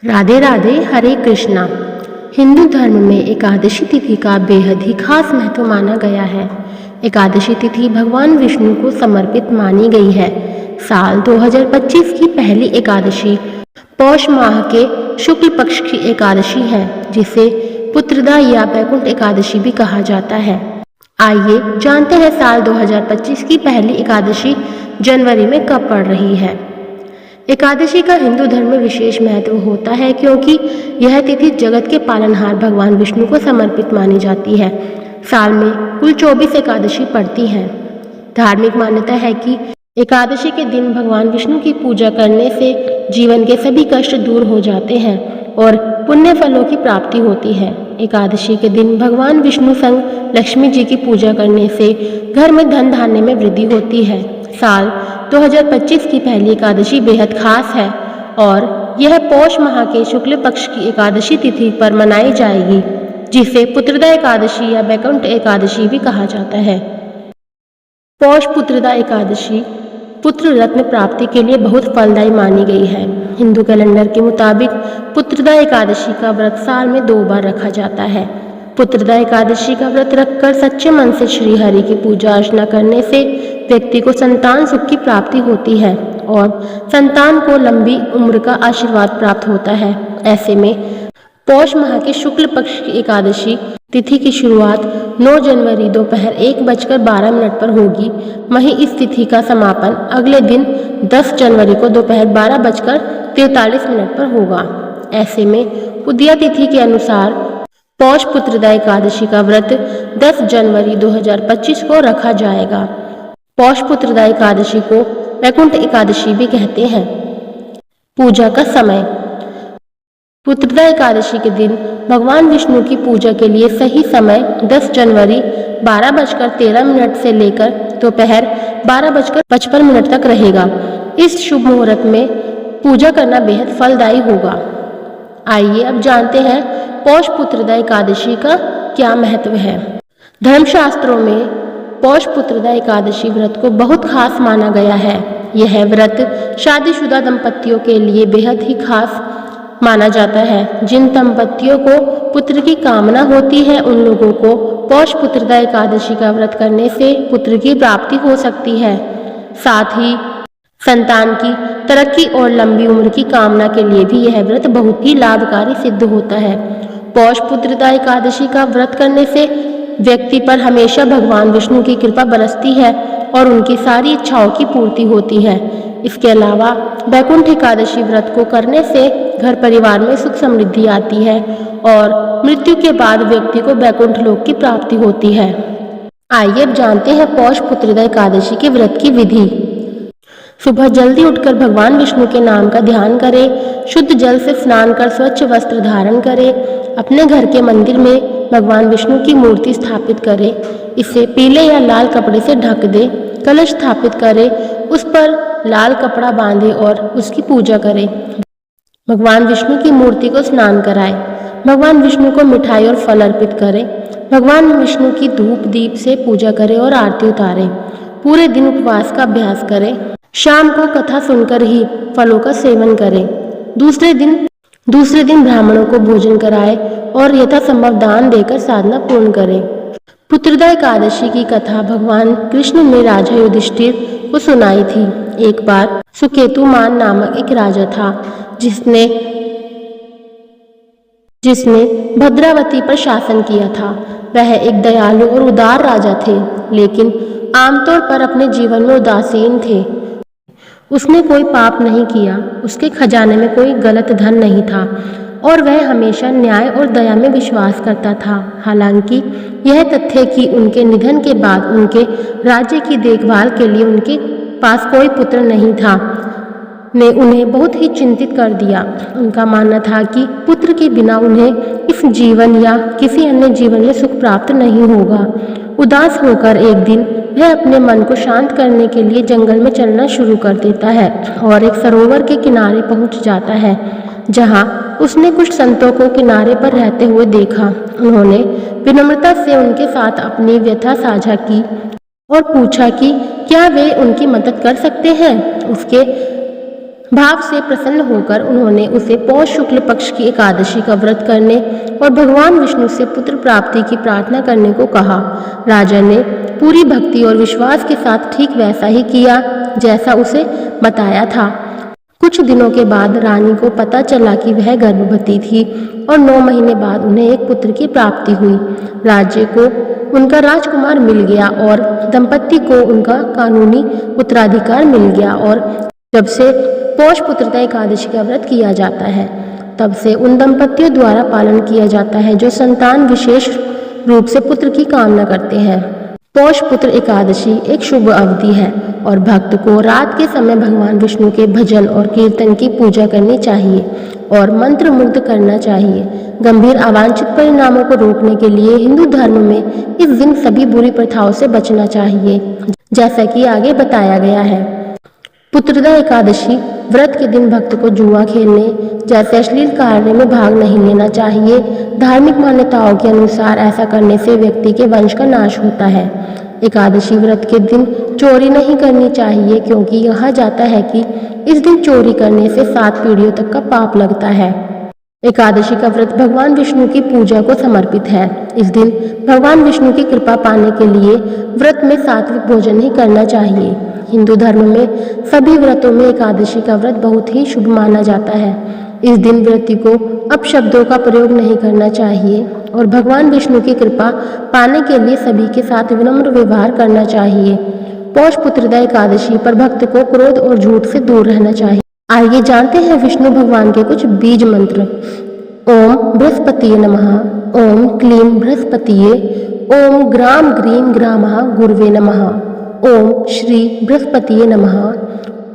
राधे राधे। हरे कृष्णा। हिंदू धर्म में एकादशी तिथि का बेहद ही खास महत्व माना गया है। एकादशी तिथि भगवान विष्णु को समर्पित मानी गई है। साल 2025 की पहली एकादशी पौष माह के शुक्ल पक्ष की एकादशी है, जिसे पुत्रदा या बैकुंठ एकादशी भी कहा जाता है। आइए जानते हैं साल 2025 की पहली एकादशी जनवरी में कब पड़ रही है। एकादशी का हिंदू धर्म में विशेष महत्व होता है, क्योंकि यह तिथि जगत के पालनहार भगवान विष्णु को समर्पित मानी जाती है। साल में कुल 24 एकादशी पड़ती हैं। धार्मिक मान्यता है कि एकादशी के दिन भगवान विष्णु की पूजा करने से जीवन के सभी कष्ट दूर हो जाते हैं और पुण्य फलों की प्राप्ति होती है। एकादशी के दिन भगवान विष्णु संग लक्ष्मी जी की पूजा करने से घर में धन धान्य में वृद्धि होती है। साल 2025 की पहली एकादशी बेहद खास है और यह पौष माह के शुक्ल पक्ष की एकादशी तिथि पर मनाई जाएगी, जिसे पुत्रदा एकादशी या बैकुंठ एकादशी भी कहा जाता है। पौष पुत्रदा एकादशी पुत्र रत्न प्राप्ति के लिए बहुत फलदायी मानी गई है। हिंदू कैलेंडर के मुताबिक पुत्रदा एकादशी का व्रत साल में 2 बार रखा जाता है। पुत्रदा एकादशी का व्रत रखकर सच्चे मन से श्री हरि की पूजा अर्चना करने से व्यक्ति को संतान सुख की प्राप्ति होती है और संतान को लंबी उम्र का आशीर्वाद प्राप्त होता है। ऐसे में पौष माह के शुक्ल पक्ष की एकादशी तिथि की शुरुआत 9 जनवरी दोपहर 1:12 पर होगी। वहीं इस तिथि का समापन अगले दिन 10 जनवरी को दोपहर 12:43 पर होगा। ऐसे में उदया तिथि के अनुसार पौष पुत्रदा एकादशी का व्रत 10 जनवरी 2025 को रखा जाएगा। पौष पुत्रदा एकादशी को बैकुंठ एकादशी भी कहते हैं। पूजा का समय। पुत्रदा एकादशी के दिन भगवान विष्णु की पूजा के लिए सही समय 10 जनवरी 12:13 से लेकर दोपहर 12:55 तक रहेगा। इस शुभ मुहूर्त में पूजा करना बेहद फलदायी होगा। आइए अब जानते हैं पौष पुत्रदा एकादशी का क्या महत्व है। धर्मशास्त्रों में पौष पुत्रदा एकादशी व्रत को बहुत खास माना गया है। यह व्रत शादीशुदा दंपतियों के लिए बेहद ही खास माना जाता है। जिन दंपतियों को पुत्र की कामना होती है, उन लोगों को पौष पुत्रदा एकादशी का व्रत करने से पुत्र की प्राप्ति हो सकती है। साथ ही संतान की तरक्की और लंबी उम्र की कामना के लिए भी यह व्रत बहुत ही लाभकारी सिद्ध होता है। पौष पुत्रदा एकादशी का व्रत करने से व्यक्ति पर हमेशा भगवान विष्णु की कृपा बरसती है और उनकी सारी इच्छाओं की पूर्ति होती है। इसके अलावा बैकुंठ एकादशी व्रत को करने से घर परिवार में सुख समृद्धि आती है और मृत्यु के बाद व्यक्ति को बैकुंठ लोक की प्राप्ति होती है। आइए अब जानते हैं पौष पुत्रदा एकादशी के व्रत की विधि। सुबह जल्दी उठकर भगवान विष्णु के नाम का ध्यान करें। शुद्ध जल से स्नान कर स्वच्छ वस्त्र धारण करें। अपने घर के मंदिर में भगवान विष्णु की मूर्ति स्थापित करें। इसे पीले या लाल कपड़े से ढक दें। कलश स्थापित करें, उस पर लाल कपड़ा बांधें और उसकी पूजा करें। भगवान विष्णु की मूर्ति को स्नान कराएं। भगवान विष्णु को मिठाई और फल अर्पित करें। भगवान विष्णु की धूप दीप से पूजा करें और आरती उतारें। पूरे दिन उपवास का अभ्यास करें। शाम को कथा सुनकर ही फलों का सेवन करें। दूसरे दिन ब्राह्मणों को भोजन कराएं और यथासंभव दान देकर साधना पूर्ण करें। पुत्रदा एकादशी की कथा भगवान कृष्ण ने राजा युधिष्ठिर को सुनाई थी। एक बार सुकेतुमान नामक एक राजा था, जिसने भद्रावती पर शासन किया था। वह एक दयालु और उदार राजा थे, लेकिन आमतौर पर अपने जीवन में उदासीन थे। उसने कोई पाप नहीं किया, उसके खजाने में कोई गलत धन नहीं था और वह हमेशा न्याय और दया में विश्वास करता था। हालांकि यह तथ्य कि उनके निधन के बाद उनके राज्य की देखभाल के लिए उनके पास कोई पुत्र नहीं था, ने उन्हें बहुत ही चिंतित कर दिया। उनका मानना था कि पुत्र के बिना उन्हें इस जीवन या किसी अन्य जीवन में सुख प्राप्त नहीं होगा। उदास होकर एक दिन वह अपने मन को शांत करने के लिए जंगल में चलना शुरू कर देता है और एक सरोवर के किनारे पहुंच जाता है, जहां उसने कुछ संतों को किनारे पर रहते हुए देखा। उन्होंने विनम्रता से उनके साथ अपनी व्यथा साझा की और पूछा कि क्या वे उनकी मदद कर सकते हैं। उसके भाव से प्रसन्न होकर उन्होंने उसे पौष शुक्ल पक्ष की एकादशी का व्रत करने और भगवान विष्णु से पुत्र प्राप्ति की प्रार्थना करने को कहा। राजा ने पूरी भक्ति और विश्वास के साथ ठीक वैसा ही किया जैसा उसे बताया था। कुछ दिनों के बाद रानी को पता चला कि वह गर्भवती थी और 9 महीने बाद उन्हें एक पुत्र की प्राप्ति हुई। राज्य को उनका राजकुमार मिल गया और दंपति को उनका कानूनी उत्तराधिकार मिल गया। और जब से पौष पुत्रदा एकादशी का व्रत किया जाता है, तब से उन दंपतियों द्वारा पालन किया जाता है जो संतान विशेष रूप से पुत्र की कामना करते हैं। पौष पुत्र एकादशी एक शुभ अवधि है और भक्त को रात के समय भगवान विष्णु के भजन और कीर्तन की पूजा करनी चाहिए और मंत्र मुग्ध करना चाहिए। गंभीर अवांछित परिणामों को रोकने के लिए हिंदू धर्म में इस दिन सभी बुरी प्रथाओं से बचना चाहिए, जैसा कि आगे बताया गया है। पुत्रदा एकादशी व्रत के दिन भक्त को जुआ खेलने जैसे अश्लील कार्य में भाग नहीं लेना चाहिए। धार्मिक मान्यताओं के अनुसार ऐसा करने से व्यक्ति के वंश का नाश होता है। एकादशी व्रत के दिन चोरी नहीं करनी चाहिए, क्योंकि कहा जाता है कि इस दिन चोरी करने से 7 पीढ़ियों तक का पाप लगता है। एकादशी का व्रत भगवान विष्णु की पूजा को समर्पित है। इस दिन भगवान विष्णु की कृपा पाने के लिए व्रत में सात्विक भोजन ही करना चाहिए। हिंदू धर्म में सभी व्रतों में एकादशी का व्रत बहुत ही शुभ माना जाता है। इस दिन व्रती को अपशब्दों का प्रयोग नहीं करना चाहिए और भगवान विष्णु की कृपा पाने के लिए सभी के साथ विनम्र व्यवहार करना चाहिए। पौष पुत्रदा एकादशी पर भक्त को क्रोध और झूठ से दूर रहना चाहिए। आइए जानते हैं विष्णु भगवान के कुछ बीज मंत्र। ओम बृहस्पतिये नमः। ओम क्लीं बृहस्पतिये। ओम ग्राम ग्रीम ग्रामः गुरुवे नमः। ओम श्री बृहस्पतिये नमः।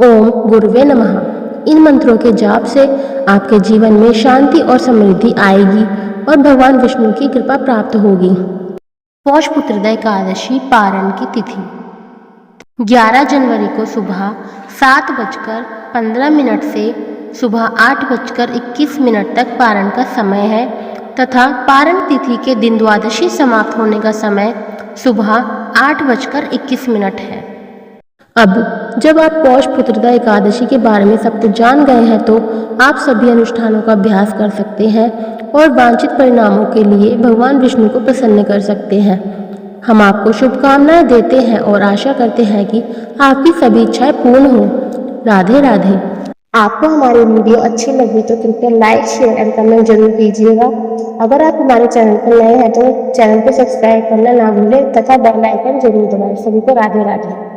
ओम गुरुवे नमः। इन मंत्रों के जाप से आपके जीवन में शांति और समृद्धि आएगी और भगवान विष्णु की कृपा प्राप्त होगी। पौष पुत्रदा एकादशी पारण की तिथि 11 जनवरी को सुबह 7:15 से सुबह 8:21 तक पारण का समय है तथा पारण तिथि के दिन द्वादशी समाप्त होने का समय सुबह 8:21 है। अब जब आप पौष पुत्रदा एकादशी के बारे में सब कुछ जान गए हैं, तो आप सभी अनुष्ठानों का अभ्यास कर सकते हैं और वांछित परिणामों के लिए भगवान विष्णु को प्रसन्न कर सकते हैं। हम आपको शुभकामनाएं देते हैं और आशा करते हैं कि आपकी सभी इच्छाएं पूर्ण हो। राधे राधे। आपको हमारी वीडियो अच्छी लगी तो कृपया लाइक, शेयर एंड कमेंट जरूर कीजिएगा। अगर आप हमारे चैनल पर नए हैं तो चैनल को सब्सक्राइब करना ना भूलें तथा बेल आइकन जरूर दबाएं। सभी को राधे राधे।